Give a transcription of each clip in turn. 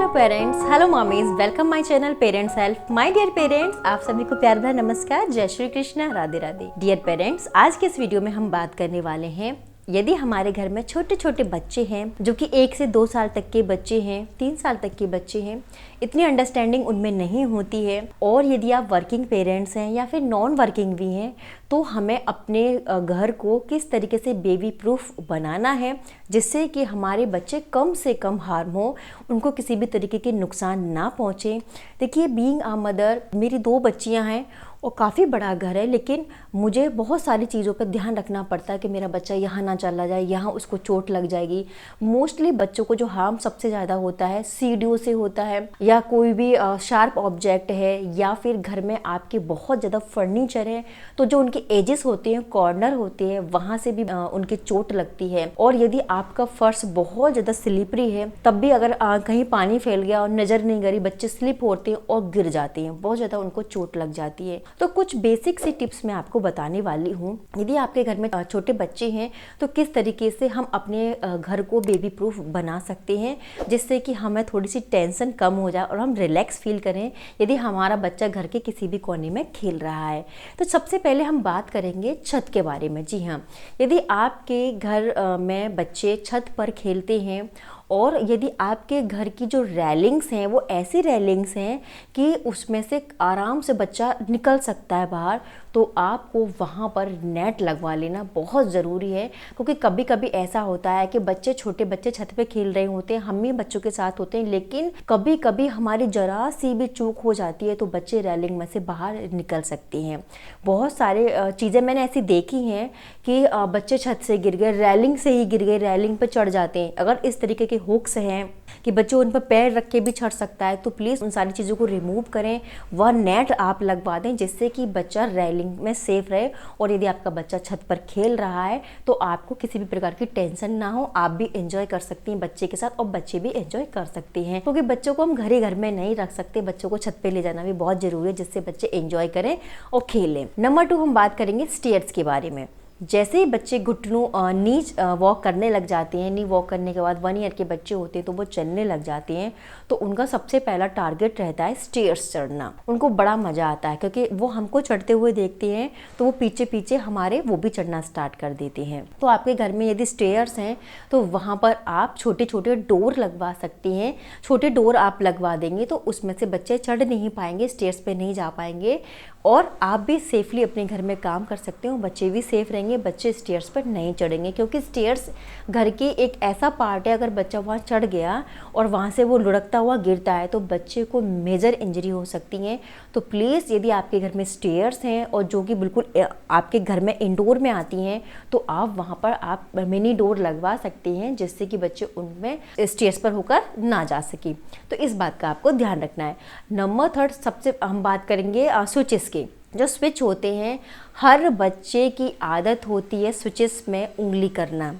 Parents, hello mommies, welcome my channel parents help. My dear parents, आप सभी को प्यार भरा नमस्कार, जय श्री कृष्ण, राधे राधे। डियर पेरेंट्स, आज के इस वीडियो में हम बात करने वाले हैं, यदि हमारे घर में छोटे छोटे बच्चे हैं जो कि 1 से 2 साल तक के बच्चे हैं, 3 साल तक के बच्चे हैं, इतनी अंडरस्टैंडिंग उनमें नहीं होती है, और यदि आप वर्किंग पेरेंट्स हैं या फिर नॉन वर्किंग भी हैं, तो हमें अपने घर को किस तरीके से बेबी प्रूफ बनाना है जिससे कि हमारे बच्चे कम से कम हार्म हो, उनको किसी भी तरीके के नुकसान ना पहुँचे। देखिए, बीइंग अ मदर, मेरी 2 बच्चियां हैं और काफ़ी बड़ा घर है, लेकिन मुझे बहुत सारी चीज़ों पर ध्यान रखना पड़ता है कि मेरा बच्चा यहाँ ना चला जाए, यहाँ उसको चोट लग जाएगी। मोस्टली बच्चों को जो हार्म सबसे ज़्यादा होता है सीढ़ियों से होता है, या कोई भी शार्प ऑब्जेक्ट है, या फिर घर में आपके बहुत ज़्यादा फर्नीचर है तो जो उनके एजेस होते हैं, कॉर्नर होते हैं, वहाँ से भी उनकी चोट लगती है। और यदि आपका फर्श बहुत ज़्यादा स्लिपरी है, तब भी अगर कहीं पानी फैल गया और नज़र नहीं गई, बच्चे स्लिप होते हैं और गिर जाते हैं, बहुत ज़्यादा उनको चोट लग जाती है। तो कुछ बेसिक सी टिप्स मैं आपको बताने वाली हूँ। यदि आपके घर में छोटे बच्चे हैं तो किस तरीके से हम अपने घर को बेबी प्रूफ बना सकते हैं जिससे कि हमें थोड़ी सी टेंशन कम हो जाए और हम रिलैक्स फील करें यदि हमारा बच्चा घर के किसी भी कोने में खेल रहा है। तो सबसे पहले हम बात करेंगे छत के बारे में। जी हाँ, यदि आपके घर में बच्चे छत पर खेलते हैं और यदि आपके घर की जो रेलिंग्स हैं वो ऐसी रेलिंग्स हैं कि उसमें से आराम से बच्चा निकल सकता है बाहर, तो आपको वहाँ पर नेट लगवा लेना बहुत ज़रूरी है। क्योंकि कभी कभी ऐसा होता है कि छोटे बच्चे छत पे खेल रहे होते हैं, हम भी बच्चों के साथ होते हैं, लेकिन कभी कभी हमारी जरा सी भी चूक हो जाती है तो बच्चे रेलिंग में से बाहर निकल सकते हैं। बहुत सारे चीज़ें मैंने ऐसी देखी हैं कि बच्चे छत से गिर गए, रेलिंग से ही गिर गए, रेलिंग पर चढ़ जाते हैं। अगर इस तरीके के हुक्स हैं कि बच्चे उन पर पैर रख के भी चढ़ सकता है, तो प्लीज़ उन सारी चीज़ों को रिमूव करें, वह नेट आप लगवा दें जिससे कि बच्चा रेलिंग में सेफ रहे। और यदि आपका बच्चा छत पर खेल रहा है तो आपको किसी भी प्रकार की टेंशन ना हो, आप भी एंजॉय कर सकती हैं बच्चे के साथ और बच्चे भी एंजॉय कर सकते हैं। क्योंकि बच्चों को हम घर में नहीं रख सकते, बच्चों को छत पे ले जाना भी बहुत ज़रूरी है जिससे बच्चे एंजॉय करें और खेलें। नंबर 2, हम बात करेंगे स्टेयर्स के बारे में। जैसे ही बच्चे घुटनों नीच वॉक करने लग जाते हैं, नी वॉक करने के बाद 1 ईयर के बच्चे होते हैं तो वो चलने लग जाते हैं, तो उनका सबसे पहला टारगेट रहता है स्टेयर्स चढ़ना। उनको बड़ा मज़ा आता है क्योंकि वो हमको चढ़ते हुए देखते हैं तो वो पीछे पीछे हमारे वो भी चढ़ना स्टार्ट कर देते हैं। तो आपके घर में यदि स्टेयर्स हैं तो वहाँ पर आप छोटे छोटे डोर लगवा सकती हैं। छोटे डोर आप लगवा देंगे तो उसमें से बच्चे चढ़ नहीं पाएंगे, स्टेयर्स पे नहीं जा पाएंगे, और आप भी सेफली अपने घर में काम कर सकते हो, बच्चे भी सेफ रहेंगे, बच्चे स्टेयर्स पर नहीं चढ़ेंगे। क्योंकि स्टेयर्स घर की एक ऐसा पार्ट है, अगर बच्चा वहाँ चढ़ गया और वहाँ से वो लुढ़कता हुआ गिरता है तो बच्चे को मेजर इंजरी हो सकती है। तो प्लीज़, यदि आपके घर में स्टेयर्स हैं और जो कि बिल्कुल आपके घर में इंडोर में आती हैं, तो आप वहाँ पर आप मिनी डोर लगवा सकते हैं जिससे कि बच्चे उनमें स्टेयर्स पर होकर ना जा सके। तो इस बात का आपको ध्यान रखना है। नंबर 3, सबसे हम बात करेंगे स्विचेस की। जो स्विच होते हैं, हर बच्चे की आदत होती है स्विचेस में उंगली करना।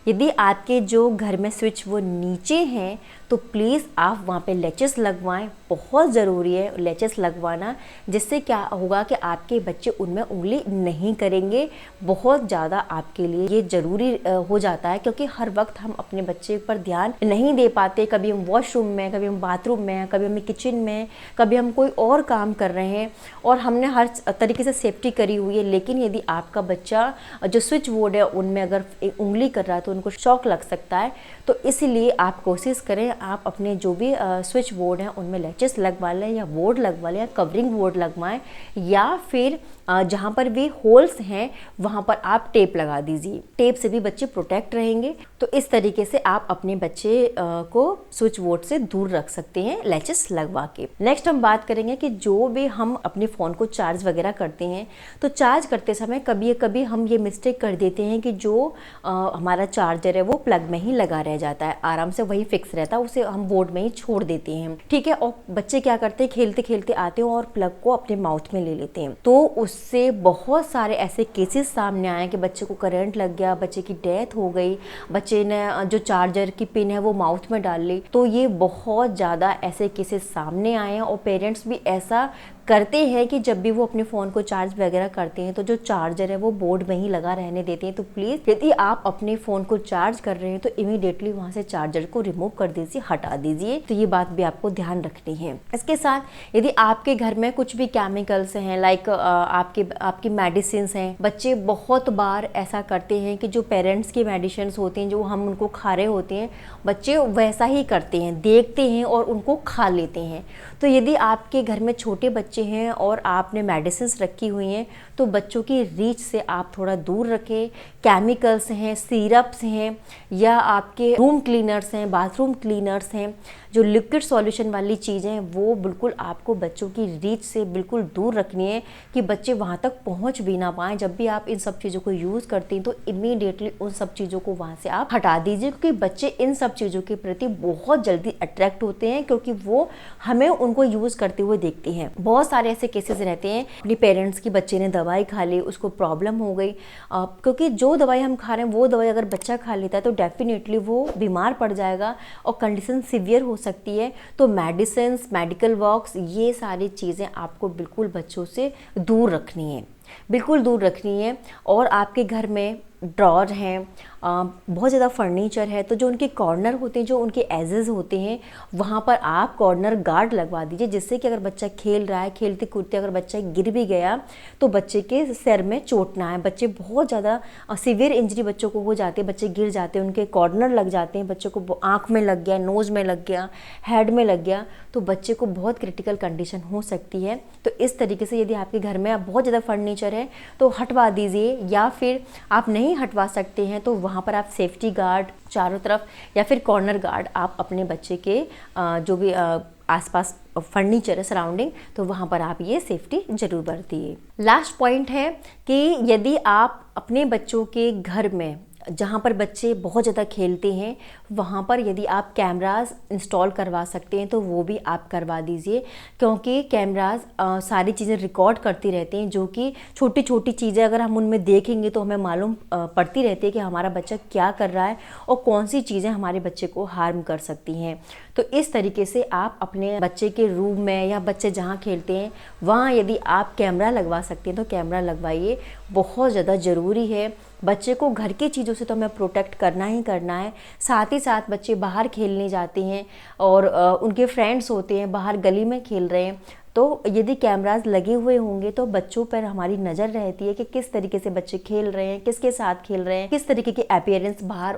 यदि आपके जो घर में स्विच वो नीचे हैं तो प्लीज़ आप वहाँ पे लैचेस लगवाएं, बहुत ज़रूरी है लैचेस लगवाना, जिससे क्या होगा कि आपके बच्चे उनमें उंगली नहीं करेंगे। बहुत ज़्यादा आपके लिए ये ज़रूरी हो जाता है क्योंकि हर वक्त हम अपने बच्चे पर ध्यान नहीं दे पाते। कभी हम वॉशरूम में, कभी हम बाथरूम में, कभी हम किचन में, कभी हम कोई और काम कर रहे हैं और हमने हर तरीके से सेफ्टी करी हुई है, लेकिन यदि आपका बच्चा जो स्विच बोर्ड है उनमें अगर उंगली कर रहा है तो उनको शॉक लग सकता है। तो इसलिए आप कोशिश करें, आप अपने जो भी स्विच बोर्ड हैं उनमें लैचेस लगवा लें, या बोर्ड लगवा लें, या कवरिंग बोर्ड लगवाएं, या फिर जहाँ पर भी होल्स हैं वहाँ पर आप टेप लगा दीजिए। टेप से भी बच्चे प्रोटेक्ट रहेंगे। तो इस तरीके से आप अपने बच्चे को स्विच बोर्ड से दूर रख सकते हैं लैचेस लगवा के। नेक्स्ट हम बात करेंगे कि जो भी हम अपने फ़ोन को चार्ज वगैरह करते हैं तो चार्ज करते समय कभी कभी हम ये मिस्टेक कर देते हैं कि जो हमारा चार्जर है वो प्लग में ही लगा रह जाता है, आराम से वही फिक्स रहता है, उसे हम बोर्ड में ही छोड़ देते हैं। ठीक है, और बच्चे क्या करते हैं, खेलते खेलते आते हैं और प्लग को अपने माउथ में ले लेते हैं। तो उससे बहुत सारे ऐसे केसेस सामने आए कि बच्चे को करंट लग गया, बच्चे की डेथ हो गई, बच्चे ने जो चार्जर की पिन है वो माउथ में डाल ली। तो ये बहुत ज़्यादा ऐसे केसेस सामने आए हैं और पेरेंट्स भी ऐसा करते हैं कि जब भी वो अपने फ़ोन को चार्ज वगैरह करते हैं तो जो चार्जर है वो बोर्ड में ही लगा रहने देते हैं। तो प्लीज़ यदि आप अपने फ़ोन को चार्ज कर रहे हैं तो इमीडिएटली वहाँ से चार्जर को रिमूव कर दीजिए, हटा दीजिए। तो ये बात भी आपको ध्यान रखनी है। इसके साथ यदि आपके घर में कुछ भी केमिकल्स हैं, लाइक आपकी मेडिसिन हैं, बच्चे बहुत बार ऐसा करते हैं कि जो पेरेंट्स की मेडिसिन होती हैं जो हम उनको खा रहे होते हैं, बच्चे वैसा ही करते हैं, देखते हैं और उनको खा लेते हैं। तो यदि आपके घर में छोटे बच्चे हैं और आपने मेडिसिन्स रखी हुई हैं तो बच्चों की रीच से आप थोड़ा दूर रखें। केमिकल्स हैं, सिरप्स हैं, या आपके रूम क्लीनर्स हैं, बाथरूम क्लीनर्स हैं, जो लिक्विड सॉल्यूशन वाली चीज़ें हैं वो बिल्कुल आपको बच्चों की रीच से बिल्कुल दूर रखनी है कि बच्चे वहाँ तक पहुँच भी ना पाएँ। जब भी आप इन सब चीज़ों को यूज़ करती हैं तो इमीडिएटली उन सब चीज़ों को वहाँ से आप हटा दीजिए, क्योंकि बच्चे इन सब चीज़ों के प्रति बहुत जल्दी अट्रैक्ट होते हैं, क्योंकि वो हमें उनको यूज़ करते हुए देखते हैं। बहुत सारे ऐसे केसेस रहते हैं अपनी पेरेंट्स की, बच्चे ने दवाई खा ली, उसको प्रॉब्लम हो गई, क्योंकि जो दवाई हम खा रहे हैं वो दवाई अगर बच्चा खा लेता है तो डेफिनेटली वो बीमार पड़ जाएगा और कंडीशन सीवियर हो सकती है। तो मेडिसिन, मेडिकल वर्क्स, ये सारी चीज़ें आपको बिल्कुल बच्चों से दूर रखनी है, बिल्कुल दूर रखनी है। और आपके घर में ड्रॉर हैं, बहुत ज़्यादा फर्नीचर है, तो जो उनके कॉर्नर होते हैं, जो उनके एजेस होते हैं, वहाँ पर आप कॉर्नर गार्ड लगवा दीजिए, जिससे कि अगर बच्चा खेल रहा है, खेलते कूदते अगर बच्चा गिर भी गया तो बच्चे के सिर में चोट ना आए। बच्चे बहुत ज़्यादा सीवियर इंजरी बच्चों को हो जाती है, बच्चे गिर जाते हैं, उनके कॉर्नर लग जाते हैं, बच्चों को आँख में लग गया, नोज़ में लग गया, हेड में लग गया, तो बच्चे को बहुत क्रिटिकल कंडीशन हो सकती है। तो इस तरीके से यदि आपके घर में बहुत ज़्यादा फर्नीचर है तो हटवा दीजिए, या फिर आप नहीं हटवा सकते हैं तो वहाँ पर आप सेफ्टी गार्ड चारों तरफ या फिर कॉर्नर गार्ड आप अपने बच्चे के जो भी आसपास फर्नीचर है सराउंडिंग, तो वहाँ पर आप ये सेफ्टी जरूर बरतिए। लास्ट पॉइंट है कि यदि आप अपने बच्चों के घर में जहाँ पर बच्चे बहुत ज़्यादा खेलते हैं वहाँ पर यदि आप कैमरास इंस्टॉल करवा सकते हैं तो वो भी आप करवा दीजिए, क्योंकि कैमरास सारी चीज़ें रिकॉर्ड करती रहती हैं, जो कि छोटी छोटी चीज़ें अगर हम उनमें देखेंगे तो हमें मालूम पड़ती रहती है कि हमारा बच्चा क्या कर रहा है और कौन सी चीज़ें हमारे बच्चे को हार्म कर सकती हैं। तो इस तरीके से आप अपने बच्चे के रूम में या बच्चे जहाँ खेलते हैं वहाँ यदि आप कैमरा लगवा सकते हैं तो कैमरा लगवाइए, बहुत ज़्यादा ज़रूरी है। बच्चे को घर की चीज़ों से तो हमें प्रोटेक्ट करना ही करना है, साथ ही साथ बच्चे बाहर खेलने जाते हैं और उनके फ्रेंड्स होते हैं, बाहर गली में खेल रहे हैं, तो यदि कैमरास लगे हुए होंगे तो बच्चों पर हमारी नज़र रहती है कि किस तरीके से बच्चे खेल रहे हैं, किसके साथ खेल रहे हैं, किस तरीके की अपीयरेंस बाहर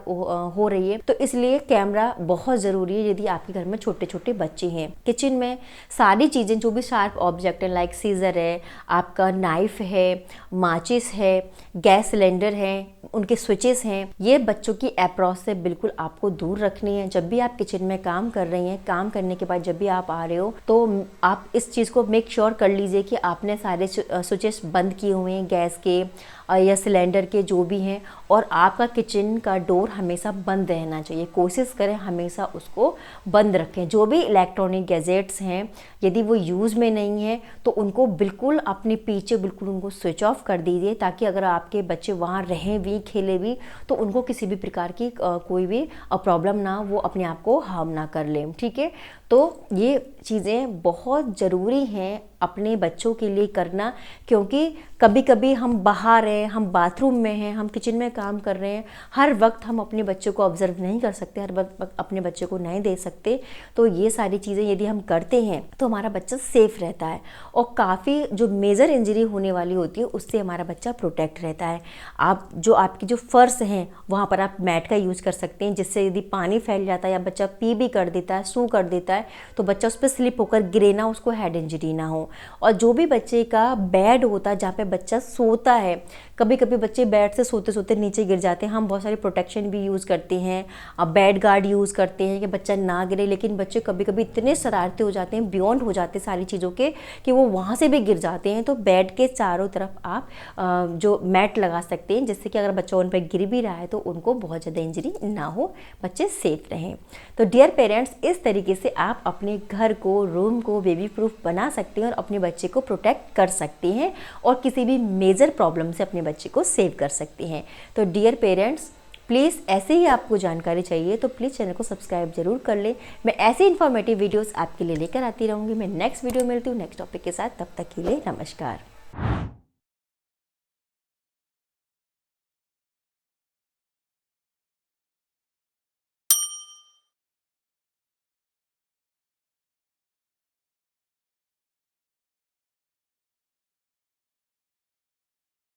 हो रही है। तो इसलिए कैमरा बहुत ज़रूरी है यदि आपके घर में छोटे छोटे बच्चे हैं। किचन में सारी चीज़ें जो भी शार्प ऑब्जेक्ट है, लाइक सीजर है, आपका नाइफ है, माचिस है, गैस सिलेंडर है, उनके स्विचेस हैं, ये बच्चों की अप्रोच से बिल्कुल आपको दूर रखनी है। जब भी आप किचन में काम कर रही हैं, काम करने के बाद जब भी आप आ रहे हो तो आप इस चीज़ को मेक श्योर कर लीजिए कि आपने सारे स्विचेस बंद किए हुए हैं, गैस के या सिलेंडर के जो भी हैं, और आपका किचन का डोर हमेशा बंद रहना चाहिए। कोशिश करें हमेशा उसको बंद रखें। जो भी इलेक्ट्रॉनिक गैजेट्स हैं यदि वो यूज़ में नहीं है तो उनको बिल्कुल अपने पीछे बिल्कुल उनको स्विच ऑफ कर दीजिए, ताकि अगर आपके बच्चे वहाँ रहें भी, खेले भी, तो उनको किसी भी प्रकार की कोई भी प्रॉब्लम ना, वो अपने आप को हार्म ना कर लें। ठीक है, तो ये चीज़ें बहुत ज़रूरी हैं अपने बच्चों के लिए करना, क्योंकि कभी कभी हम बाहर हैं, हम बाथरूम में हैं, हम किचन में काम कर रहे हैं, हर वक्त हम अपने बच्चों को ऑब्जर्व नहीं कर सकते, हर वक्त अपने बच्चे को नहीं दे सकते। तो ये सारी चीज़ें यदि हम करते हैं तो हमारा बच्चा सेफ रहता है और काफ़ी जो मेजर इंजरी होने वाली होती है उससे हमारा बच्चा प्रोटेक्ट रहता है। आप जो आपकी जो फर्श हैं वहाँ पर आप मैट का यूज़ कर सकते हैं, जिससे यदि पानी फैल जाता है या बच्चा पी भी कर देता है, सू कर देता है, तो बच्चा उस पर स्लिप होकर गिरे ना, उसको हेड इंजरी ना हो। और जो भी बच्चे का बेड होता है जहाँ पे बच्चा सोता है, कभी कभी बच्चे बेड से सोते सोते नीचे गिर जाते हैं, हम बहुत सारी प्रोटेक्शन भी यूज़ करते हैं, बेड गार्ड यूज़ करते हैं कि बच्चा ना गिरे, लेकिन बच्चे कभी कभी इतने शरारती हो जाते हैं, बियॉन्ड हो जाते हैं सारी चीज़ों के, कि वो वहाँ से भी गिर जाते हैं। तो बेड के चारों तरफ आप जो मैट लगा सकते हैं, जिससे कि अगर बच्चा उन पर गिर भी रहा है तो उनको बहुत ज़्यादा इंजरी ना हो, बच्चे सेफ रहें। तो डियर पेरेंट्स, इस तरीके से आप अपने घर को, रूम को बेबी प्रूफ बना सकते हैं और अपने बच्चे को प्रोटेक्ट कर सकते हैं और किसी भी मेजर प्रॉब्लम से अपने बच्चे को सेव कर सकते हैं। तो डियर पेरेंट्स, प्लीज़ ऐसे ही आपको जानकारी चाहिए तो प्लीज़ चैनल को सब्सक्राइब जरूर कर लें। मैं ऐसे इन्फॉर्मेटिव वीडियोस आपके लिए लेकर आती रहूँगी। मैं नेक्स्ट वीडियो मिलती हूँ नेक्स्ट टॉपिक के साथ। तब तक के लिए नमस्कार।